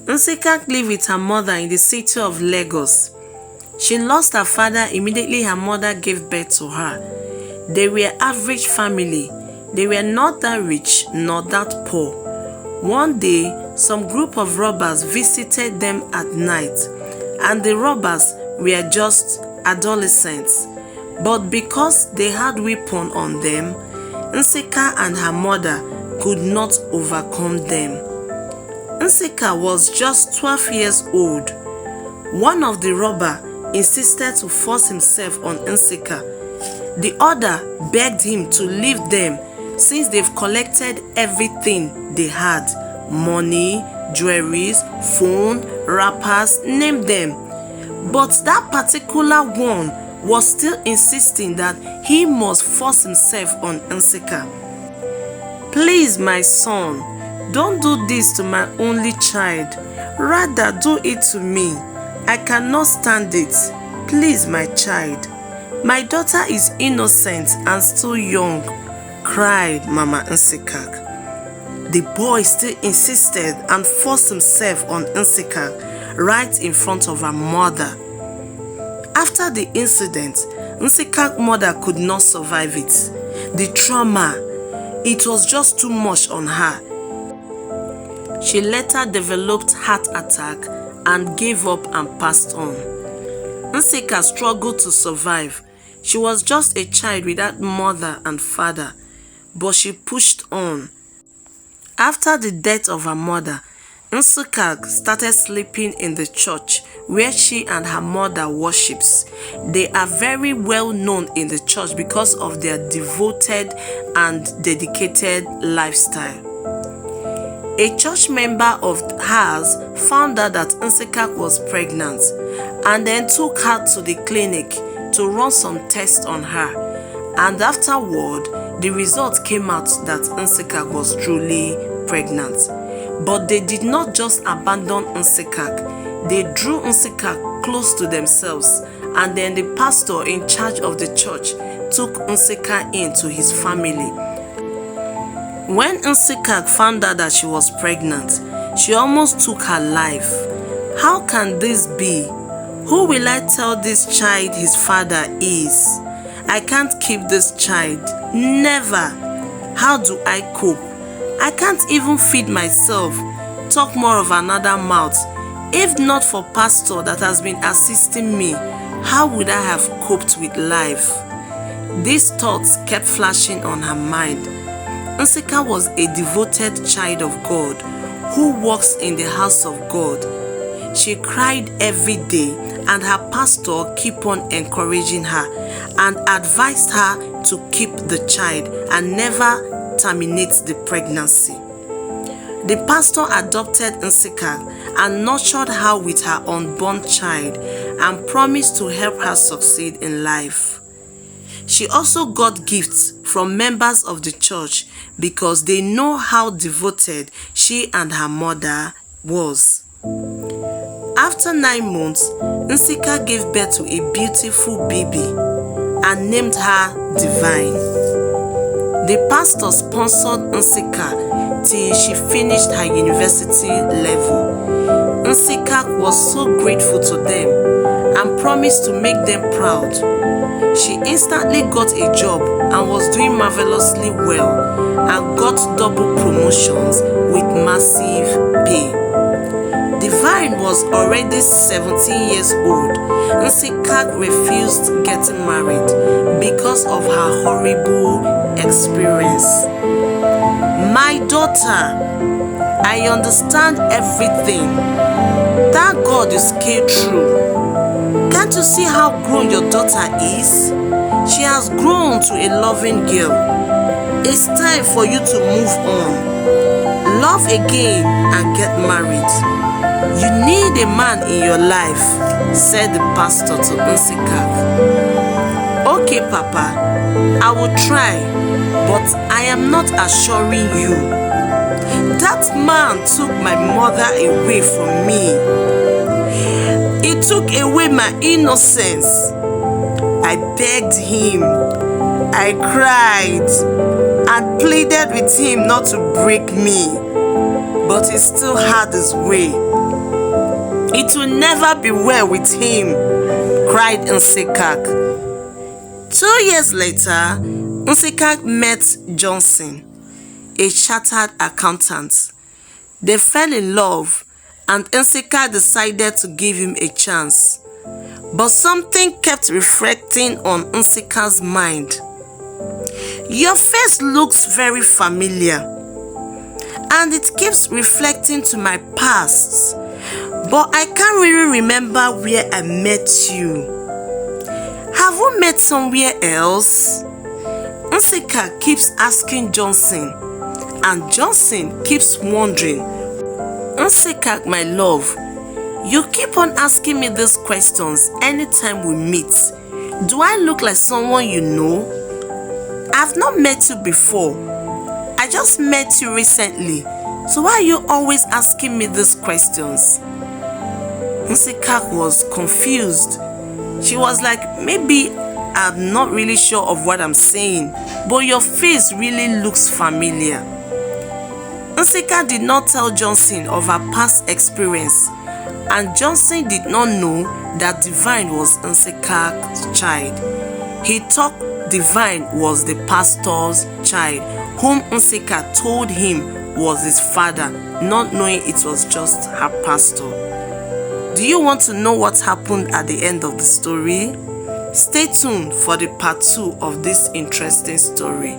Nsika lived with her mother in the city of Lagos. She lost her father immediately her mother gave birth to her. They were average family. They were not that rich, nor that poor. One day, some group of robbers visited them at night, and the robbers were just adolescents. But because they had weapons on them, Nsika and her mother could not overcome them. Nsika was just 12 years old. One of the robbers insisted to force himself on Nsika. The other begged him to leave them since they've collected everything they had: money, jewelries, phone, wrappers, name them. But that particular one was still insisting that he must force himself on Nsika. "Please, my son, don't do this to my only child. Rather, do it to me. I cannot stand it. Please, my child. My daughter is innocent and still young," cried Mama Nsika. The boy still insisted and forced himself on Nsika right in front of her mother. After the incident, Nsika's mother could not survive it. The trauma, it was just too much on her. She later developed heart attack and gave up and passed on. Nsika struggled to survive. She was just a child without mother and father, but she pushed on. After the death of her mother, Nsika started sleeping in the church where she and her mother worships. They are very well known in the church because of their devoted and dedicated lifestyle. A church member of hers found out that Nsika was pregnant and then took her to the clinic to run some tests on her. And afterward, the result came out that Nsika was truly pregnant. But they did not just abandon Nsika. They drew Nsika close to themselves, and then the pastor in charge of the church took Nsika into his family. When Nsika found out that she was pregnant, she almost took her life. How can this be? Who will I tell this child his father is? I can't keep this child. Never. How do I cope? I can't even feed myself. Talk more of another mouth. If not for pastor that has been assisting me, how would I have coped with life? These thoughts kept flashing on her mind. Nsika was a devoted child of God who walks in the house of God. She cried every day, and her pastor kept on encouraging her and advised her to keep the child and never terminate the pregnancy. The pastor adopted Nsika and nurtured her with her unborn child and promised to help her succeed in life. She also got gifts from members of the church because they know how devoted she and her mother was. After 9 months, Nsika gave birth to a beautiful baby and named her Divine. The pastor sponsored Nsika till she finished her university level. Nsika was so grateful to them and promised to make them proud. She instantly got a job and was doing marvelously well and got double promotions with massive pay. Divine was already 17 years old. Nsika refused getting married because of her horrible experience. "My daughter, I understand everything. That God is came true. Can't you see how grown your daughter is? She has grown to a loving girl. It's time for you to move on. Love again and get married. You need a man in your life," said the pastor to Nsika. "Okay, Papa, I will try, but I am not assuring you. That man took my mother away from me. He took away my innocence. I begged him, I cried, and pleaded with him not to break me. but he still had his way. It will never be well with him, cried Nsekak. 2 years later, Nsekak met Johnson, a chartered accountant. They fell in love, and Nsekak decided to give him a chance. But something kept reflecting on Nsekak's mind. Your face looks very familiar, and it keeps reflecting to my past, but I can't really remember where I met you. Have we met somewhere else? Nsekak keeps asking Johnson, and Johnson keeps wondering. Nsekak, my love, you keep on asking me these questions anytime we meet. Do I look like someone you know? I've not met you before. I just met you recently. So why are you always asking me these questions? Nsekak was confused. She was like, maybe I'm not really sure of what I'm saying, but your face really looks familiar. Nsekak did not tell Johnson of her past experience, and Johnson did not know that Divine was Nsekak's child. He thought Divine was the pastor's child, whom Nsekak told him was his father, not knowing it was just her pastor. Do you want to know what happened at the end of the story? Stay tuned for the part 2 of this interesting story.